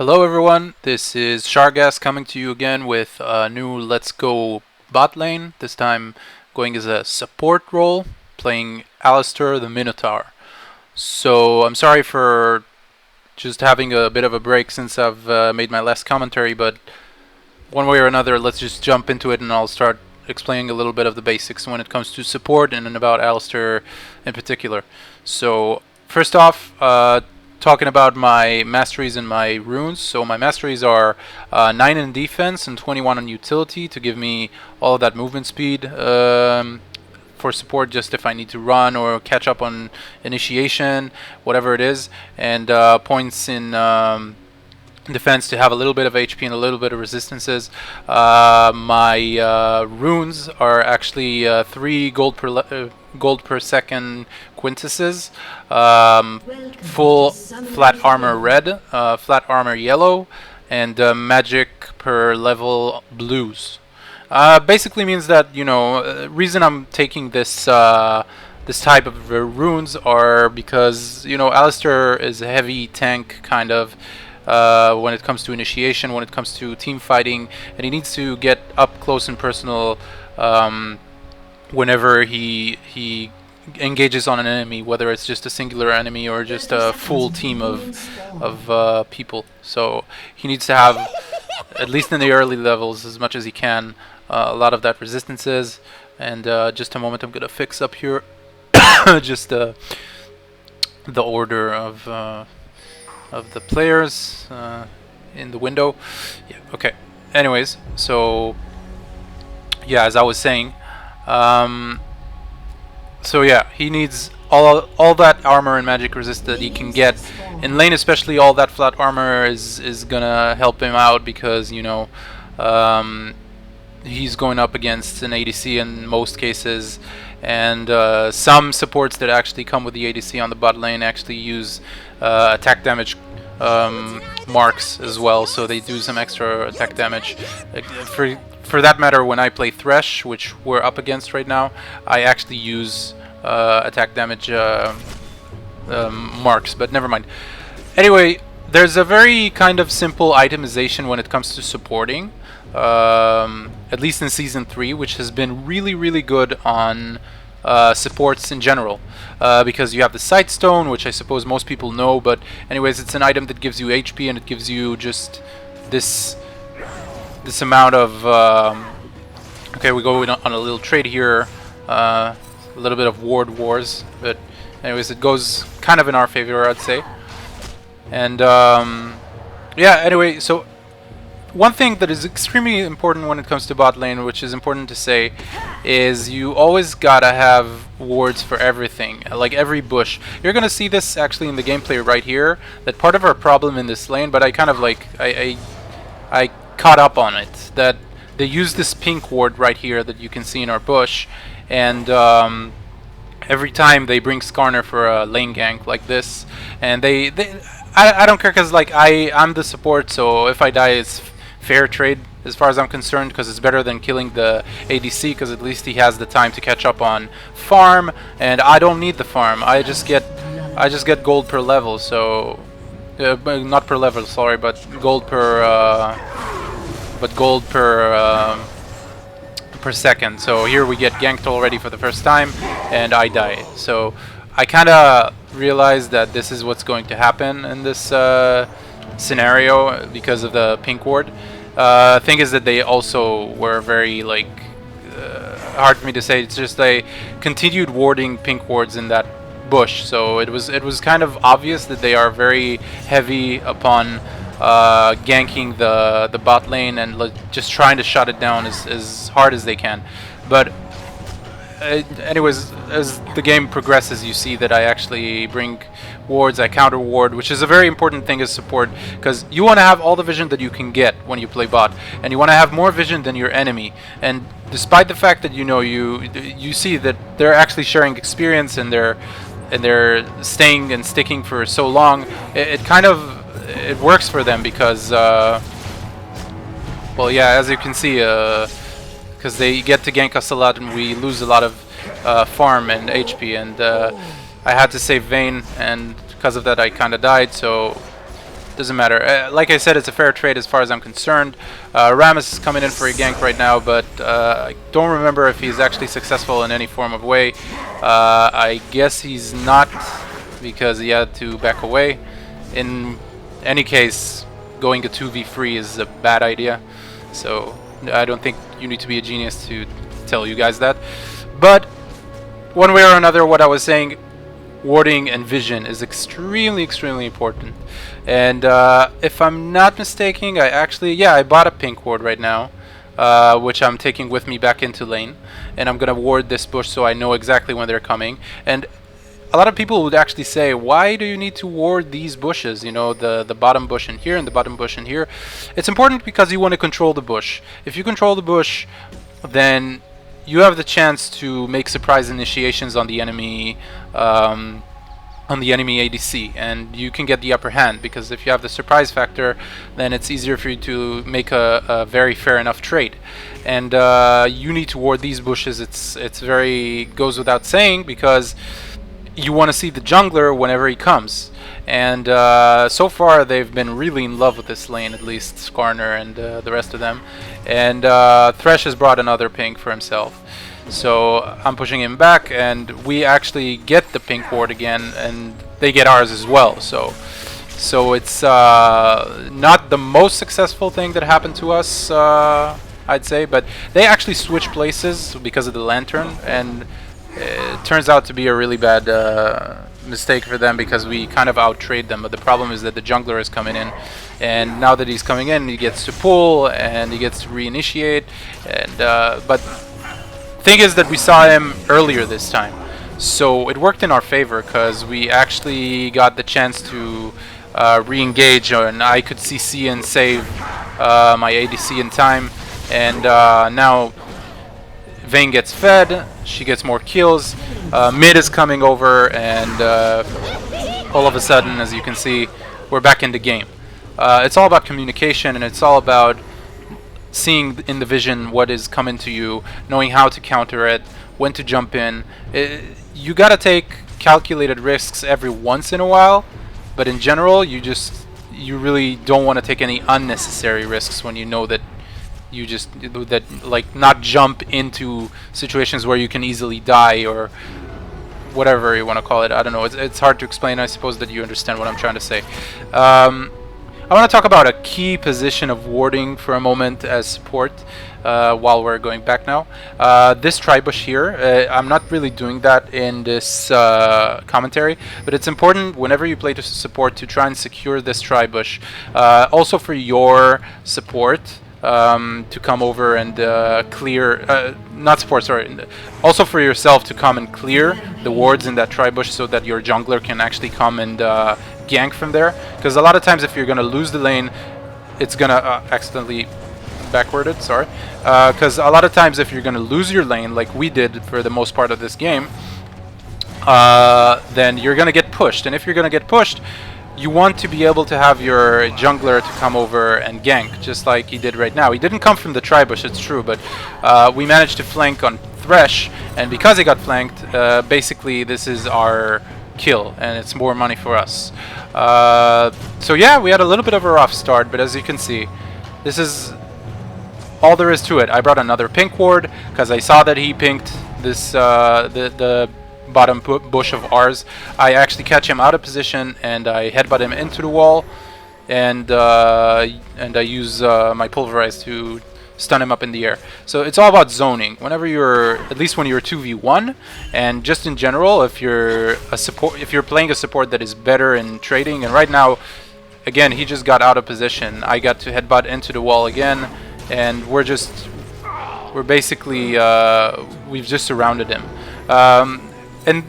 Hello everyone, this is Shargaas coming to you again with a new Let's Go bot lane, this time going as a support role, playing Alistar the Minotaur. So I'm sorry for just having a bit of a break since I've made my last commentary, but one way or another let's just jump into it and I'll start explaining a little bit of the basics when it comes to support and about Alistar in particular. So first off, talking about my masteries and my runes. So my masteries are 9 in defense and 21 on utility to give me all of that movement speed for support, just if I need to run or catch up on initiation, whatever it is, and points in defense to have a little bit of HP and a little bit of resistances. My runes are actually 3 gold per second quintuses, full flat armor red, flat armor yellow, and magic per level blues. Basically means that, you know, reason I'm taking this this type of runes are because, you know, Alistar is a heavy tank kind of when it comes to initiation, when it comes to team fighting, and he needs to get up close and personal whenever he engages on an enemy, whether it's just a singular enemy or just a full team of people. So he needs to have, at least in the early levels, as much as he can, a lot of that resistances. And just a moment, I'm gonna fix up here just the order of the players in the window. Yeah, okay. Anyways, so yeah, as I was saying, so yeah, he needs all that armor and magic resist that he can get in lane, especially all that flat armor is gonna help him out because, you know, he's going up against an ADC in most cases, and some supports that actually come with the ADC on the bot lane actually use attack damage marks as well, so they do some extra attack damage. For that matter, when I play Thresh, which we're up against right now, I actually use attack damage marks, but never mind. Anyway, there's a very kind of simple itemization when it comes to supporting, at least in Season 3, which has been really good on supports in general, because you have the Sight Stone, which I suppose most people know, but anyways, it's an item that gives you HP and it gives you just this amount of okay, we go on a little trade here, a little bit of ward wars, but anyways, it goes kind of in our favor, I'd say. And yeah, anyway, so one thing that is extremely important when it comes to bot lane, which is important to say, is you always gotta have wards for everything, like every bush. You're gonna see this actually in the gameplay right here, that part of our problem in this lane, but I kind of like, I caught up on it, that they use this pink ward right here that you can see in our bush, and every time they bring Skarner for a lane gank like this, and I don't care, because like I'm the support, so if I die it's fair trade as far as I'm concerned, because it's better than killing the ADC, because at least he has the time to catch up on farm, and I don't need the farm. I just get gold per level, so not per level, sorry, but gold per per second. So here we get ganked already for the first time, and I die. So I kind of realized that this is what's going to happen in this scenario because of the pink ward. Thing is that they also were very, like, hard for me to say. It's just they continued warding pink wards in that bush, so it was kind of obvious that they are very heavy upon ganking the bot lane and just trying to shut it down as hard as they can. But anyways, as the game progresses, you see that I actually bring wards, I counter ward, which is a very important thing as support, because you want to have all the vision that you can get when you play bot, and you want to have more vision than your enemy. And despite the fact that, you know, you see that they're actually sharing experience and they're staying and sticking for so long, it kind of works for them, because well, yeah, as you can see, because they get to gank us a lot and we lose a lot of farm and HP, and I had to save Vayne, and because of that I kind of died. So doesn't matter. Like I said, it's a fair trade as far as I'm concerned. Rammus is coming in for a gank right now, but I don't remember if he's actually successful in any form of way. I guess he's not, because he had to back away. In any case, going a 2v3 is a bad idea, so I don't think you need to be a genius to tell you guys that. But one way or another, what I was saying, warding and vision is extremely important. And if I'm not mistaken, I bought a pink ward right now, which I'm taking with me back into lane, and I'm gonna ward this bush so I know exactly when they're coming. And a lot of people would actually say, why do you need to ward these bushes? You know, the bottom bush in here and the bottom bush in here. It's important because you want to control the bush. If you control the bush, then you have the chance to make surprise initiations on the enemy ADC, and you can get the upper hand, because if you have the surprise factor, then it's easier for you to make a very fair enough trade. And you need to ward these bushes. It's very goes without saying, because you want to see the jungler whenever he comes. And so far they've been really in love with this lane, at least Skarner and the rest of them. And Thresh has brought another pink for himself. So I'm pushing him back, and we actually get the pink ward again, and they get ours as well. So it's not the most successful thing that happened to us, I'd say, but they actually switch places because of the lantern, and it turns out to be a really bad mistake for them, because we kind of out-trade them. But the problem is that the jungler is coming in, and now that he's coming in, he gets to pull and he gets to reinitiate. And but thing is that we saw him earlier this time, so it worked in our favor, because we actually got the chance to re-engage, and I could CC and save my ADC in time. And now Vayne gets fed, she gets more kills, mid is coming over, and all of a sudden, as you can see, we're back in the game. It's all about communication, and it's all about seeing in the vision what is coming to you, knowing how to counter it, when to jump in. You gotta take calculated risks every once in a while, but in general, you really don't want to take any unnecessary risks when you know that like not jump into situations where you can easily die, or whatever you want to call it. I don't know. It's hard to explain. I suppose that you understand what I'm trying to say. I want to talk about a key position of warding for a moment as support, while we're going back now. This tribush here, I'm not really doing that in this commentary, but it's important whenever you play to support to try and secure this tribush. Also for your support, to come over and clear, not support, sorry, also for yourself to come and clear the wards in that tribush, so that your jungler can actually come and gank from there. Because a lot of times if you're gonna lose the lane, it's gonna accidentally backwarded, sorry, because a lot of times if you're gonna lose your lane, like we did for the most part of this game, then you're gonna get pushed. And if you're gonna get pushed, you want to be able to have your jungler to come over and gank, just like he did right now. He didn't come from the tribush, it's true, but we managed to flank on Thresh, and because he got flanked, basically this is our kill, and it's more money for us. So yeah, we had a little bit of a rough start, but as you can see, this is all there is to it. I brought another pink ward, because I saw that he pinked this, the bottom bush of ours. I actually catch him out of position, and I headbutt him into the wall, and I use my pulverize to stun him up in the air. So it's all about zoning. Whenever you're, at least when you're 2v1, and just in general, if you're a support, if you're playing a support that is better in trading, and right now, again, he just got out of position. I got to headbutt into the wall again, and we're basically we've just surrounded him. And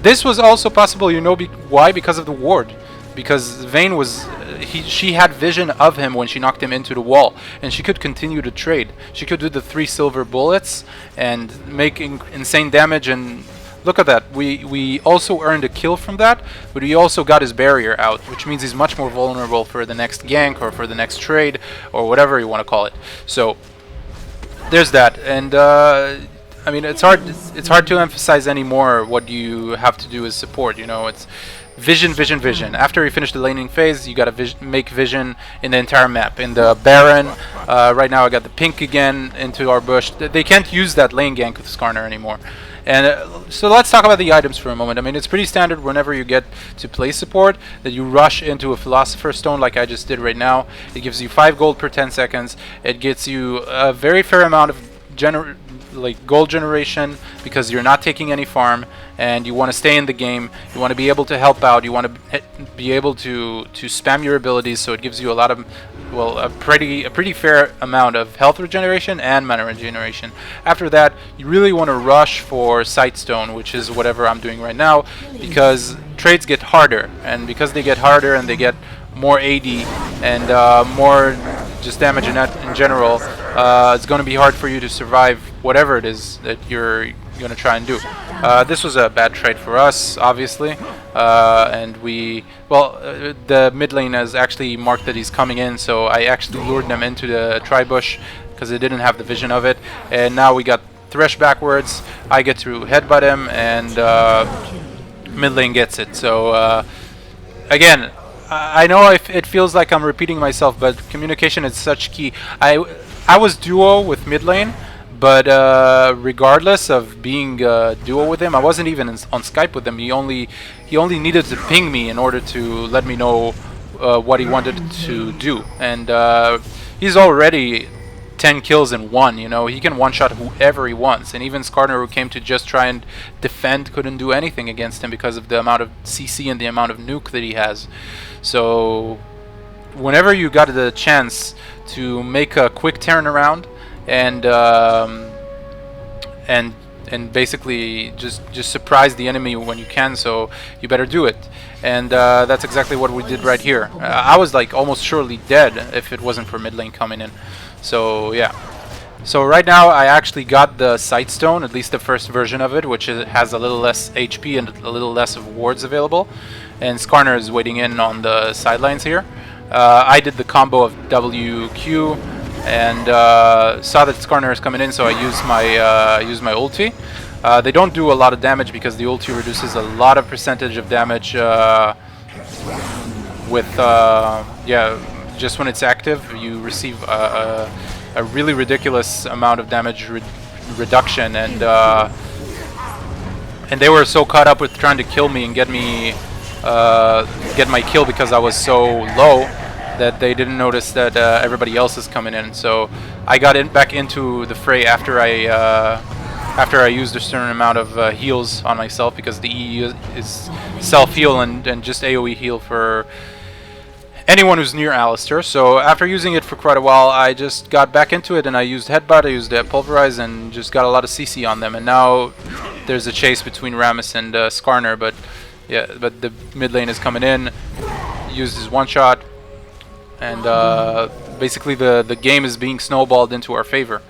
this was also possible, you know, why? Because of the ward. Because Vayne was, she had vision of him when she knocked him into the wall, and she could continue to trade. She could do the 3 silver bullets and make insane damage, and look at that. We also earned a kill from that, but we also got his barrier out, which means he's much more vulnerable for the next gank or for the next trade or whatever you want to call it. So there's that. And I mean, it's hard to emphasize anymore what you have to do as support. You know, it's vision, vision, vision. After you finish the laning phase, you gotta make vision in the entire map. In the Baron, right now I got the pink again into our bush. They can't use that lane gank with Skarner anymore. And so let's talk about the items for a moment. I mean, it's pretty standard whenever you get to play support that you rush into a Philosopher's Stone like I just did right now. It gives you 5 gold per 10 seconds. It gets you a very fair amount of gold generation because you're not taking any farm and you want to stay in the game. You want to be able to help out. You want to be able to spam your abilities, so it gives you a lot of, well, a pretty fair amount of health regeneration and mana regeneration. After that, you really want to rush for Sightstone, which is whatever I'm doing right now, because trades get harder, and because they get harder and they get more AD and more just damage in general, it's going to be hard for you to survive whatever it is that you're going to try and do. This was a bad trade for us, obviously, and the mid lane has actually marked that he's coming in, so I actually lured them into the tri-bush because they didn't have the vision of it, and now we got Thresh backwards. I get to headbutt him, and mid lane gets it. So again, I know it feels like I'm repeating myself, but communication is such key. I was duo with mid lane, but regardless of being duo with him, I wasn't even on Skype with him. He only needed to ping me in order to let me know what he wanted to do, and he's already 10 kills in one. You know, he can one-shot whoever he wants, and even Skarner, who came to just try and defend, couldn't do anything against him because of the amount of CC and the amount of nuke that he has. So whenever you got the chance to make a quick turnaround and basically just surprise the enemy when you can, so you better do it. And that's exactly what we did right here. I was like almost surely dead if it wasn't for mid lane coming in. So yeah. So right now I actually got the Sightstone, at least the first version of it, which has a little less HP and a little less of wards available. And Skarner is waiting in on the sidelines here. I did the combo of WQ and saw that Skarner is coming in, so I used my ulti. They don't do a lot of damage because the ulti reduces a lot of percentage of damage with just when it's active. You receive a really ridiculous amount of damage reduction, and they were so caught up with trying to kill me and get my kill because I was so low that they didn't notice that everybody else is coming in. So I got back into the fray after I used a certain amount of heals on myself, because the E is self-heal and just AoE heal for anyone who's near Alistar. So after using it for quite a while, I just got back into it, and I used Headbutt, I used Pulverize, and just got a lot of CC on them. And now there's a chase between Rammus and Skarner, but the mid lane is coming in, used his one-shot, and basically the game is being snowballed into our favor.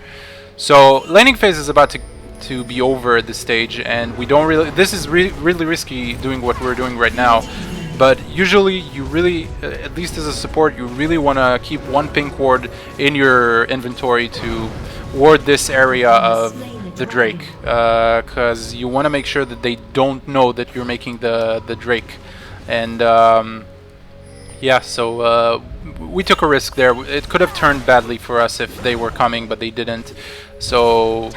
So laning phase is about to be over at this stage, and we don't really, this is really risky doing what we're doing right now. But usually you really, at least as a support, you really want to keep one pink ward in your inventory to ward this area of the Drake, because you want to make sure that they don't know that you're making the Drake. And yeah, so we took a risk there. It could have turned badly for us if they were coming, but they didn't. So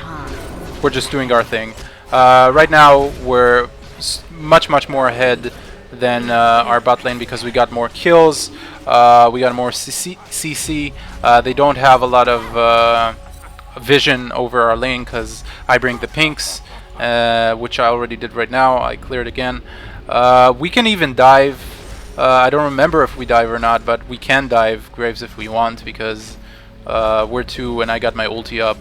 we're just doing our thing. Right now we're much more ahead than our bot lane because we got more kills, we got more CC. They don't have a lot of vision over our lane because I bring the pinks, which I already did right now. I cleared again. We can even dive. I don't remember if we dive or not, but we can dive Graves if we want, because we're 2 and I got my ulti up,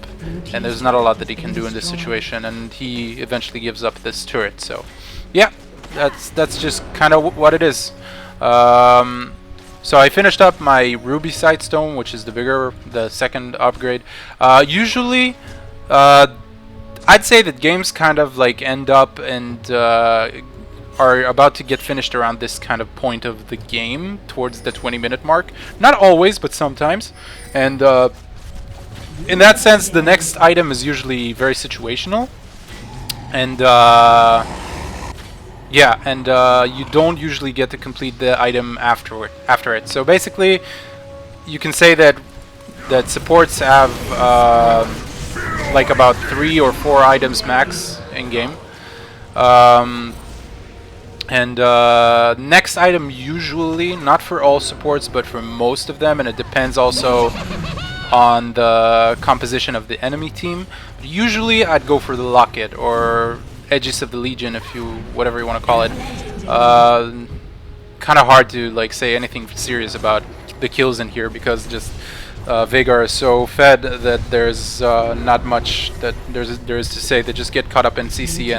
and there's not a lot that he can do in this situation, and he eventually gives up this turret. So yeah, that's just kind of what it is. So I finished up my Ruby Sightstone, which is the second upgrade. Usually I'd say that games kind of like end up and are about to get finished around this kind of point of the game, towards the 20-minute mark. Not always, but sometimes. And in that sense, the next item is usually very situational. And Yeah, and you don't usually get to complete the item after it. So basically, you can say that supports have like about 3 or 4 items max in game. Um, and next item usually, not for all supports, but for most of them, and it depends also on the composition of the enemy team. But usually I'd go for the Locket or Edges of the Legion, if you, whatever you want to call it. Kind of hard to like say anything serious about the kills in here because just Vagar is so fed that there's not much that there is to say. They just get caught up in CC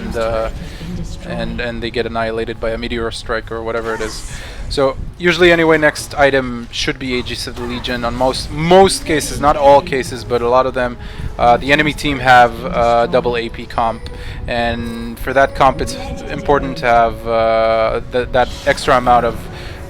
and they get annihilated by a meteor strike or whatever it is. So usually anyway, next item should be Aegis of the Legion. On most cases, not all cases, but a lot of them, the enemy team have double AP comp, and for that comp it's important to have that extra amount of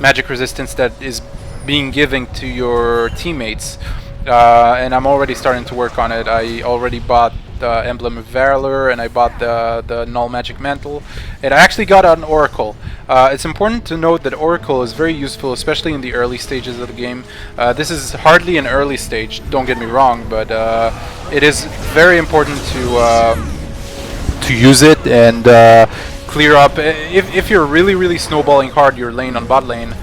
magic resistance that is being given to your teammates. And I'm already starting to work on it. I already bought the Emblem of Valor, and I bought the Null Magic Mantle, and I actually got an Oracle. It's important to note that Oracle is very useful, especially in the early stages of the game. This is hardly an early stage, don't get me wrong, but it is very important to use it and clear up. If you're really snowballing hard your lane on bot lane,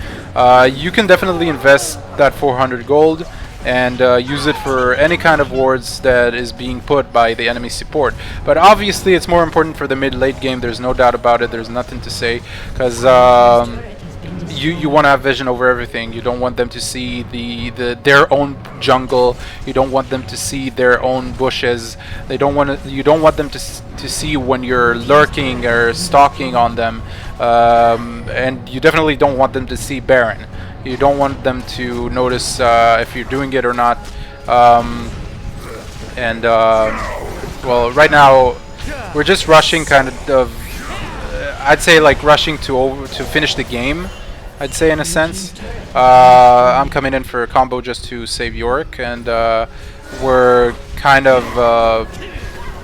you can definitely invest that 400 gold and use it for any kind of wards that is being put by the enemy support. But obviously it's more important for the mid-late game, there's no doubt about it, there's nothing to say, because you want to have vision over everything. You don't want them to see their own jungle, you don't want them to see their own bushes, you don't want them to see when you're lurking or stalking on them, and you definitely don't want them to see Baron. You don't want them to notice if you're doing it or not. Well, right now we're just rushing, kind of. I'd say like rushing to finish the game. I'd say in a sense. I'm coming in for a combo just to save Yorick, and we're kind of.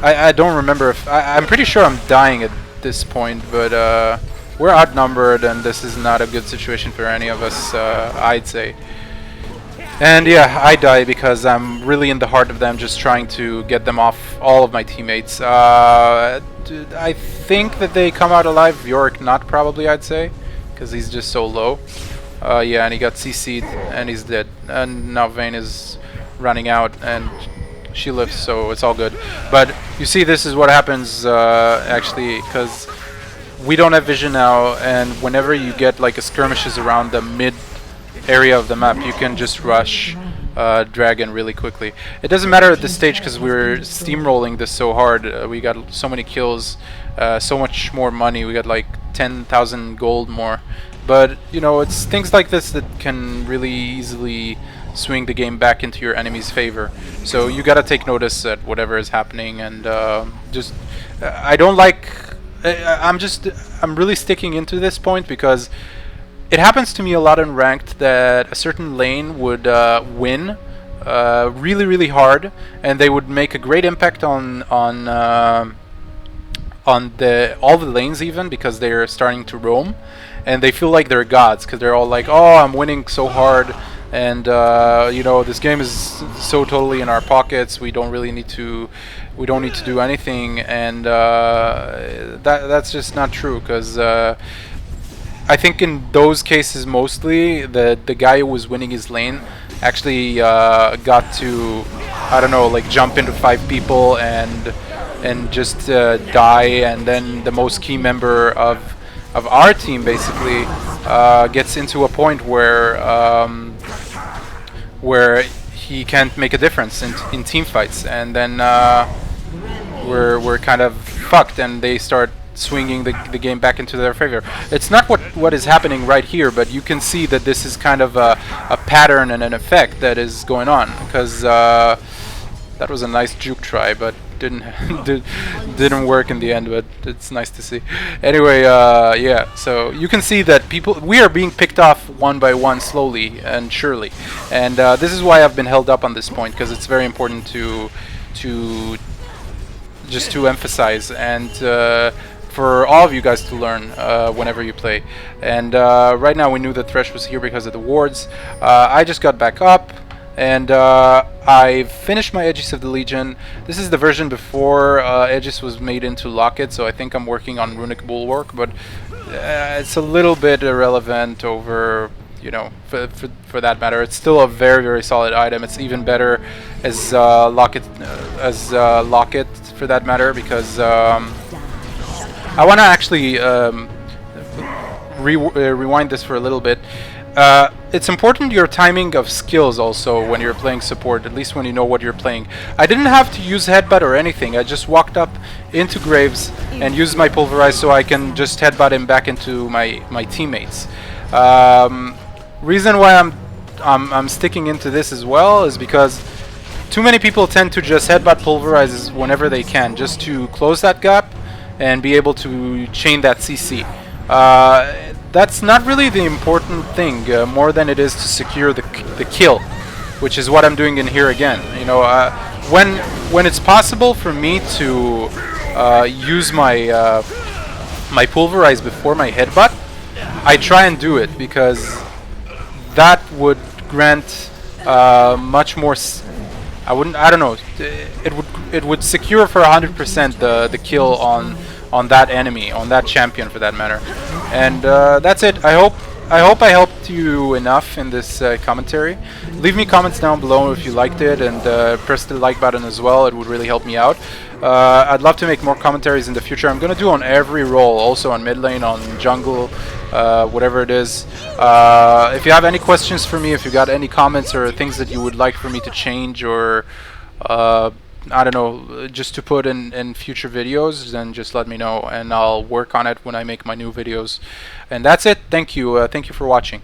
I don't remember if I'm pretty sure I'm dying at this point, but. We're outnumbered, and this is not a good situation for any of us, I'd say. And yeah, I die because I'm really in the heart of them, just trying to get them off all of my teammates. I think that they come out alive. Yorick not probably, I'd say, because he's just so low. Yeah, and he got CC'd, and he's dead. And now Vayne is running out, and she lives, so it's all good. But you see, this is what happens, actually, because we don't have vision now, and whenever you get like a skirmishes around the mid area of the map, you can just rush Dragon really quickly. It doesn't matter at this stage because we're steamrolling this so hard. We got so many kills, so much more money. We got like 10,000 gold more. But you know, it's things like this that can really easily swing the game back into your enemy's favor. So you gotta take notice at whatever is happening, and just I don't like. I'm really sticking into this point because it happens to me a lot in ranked that a certain lane would win really hard, and they would make a great impact on all the lanes, even because they're starting to roam, and they feel like they're gods because they're all like, oh, I'm winning so hard, and you know, this game is so totally in our pockets, we don't need to do anything, and that's just not true, because I think in those cases mostly the guy who was winning his lane actually got to, I don't know, like jump into 5 people and just die, and then the most key member of our team basically gets into a point where he can't make a difference in team fights, and then we're kind of fucked, and they start swinging the game back into their favor. It's not what is happening right here, but you can see that this is kind of a pattern and an effect that is going on, because that was a nice juke try, but didn't work in the end, but it's nice to see. Anyway, yeah, so you can see that we are being picked off one by one, slowly and surely, and this is why I've been held up on this point, because it's very important to just to emphasize. And for all of you guys to learn whenever you play. And right now we knew that Thresh was here because of the wards. I just got back up, and I finished my Aegis of the Legion. This is the version before Aegis was made into Locket, so I think I'm working on Runic Bulwark, but it's a little bit irrelevant over, you know, for that matter. It's still a very, very solid item. It's even better as Locket, for that matter, because I want to actually rewind this for a little bit. It's important your timing of skills also when you're playing support, at least when you know what you're playing. I didn't have to use headbutt or anything. I just walked up into Graves and used my pulverize so I can just headbutt him back into my teammates. Reason why I'm sticking into this as well is because too many people tend to just headbutt pulverizes whenever they can, just to close that gap and be able to chain that CC. That's not really the important thing, more than it is to secure the kill, which is what I'm doing in here again. You know, when it's possible for me to use my my pulverize before my headbutt, I try and do it, because that would grant much more. I don't know. It would secure for 100% the kill on that enemy, on that champion for that matter. And that's it. I hope I helped you enough in this commentary. Leave me comments down below if you liked it, and press the like button as well. It would really help me out. I'd love to make more commentaries in the future. I'm gonna do on every role, also on mid lane, on jungle, whatever it is. If you have any questions for me, if you got any comments or things that you would like for me to change, or I don't know, just to put in future videos, then just let me know, and I'll work on it when I make my new videos. And that's it. Thank you. Thank you for watching.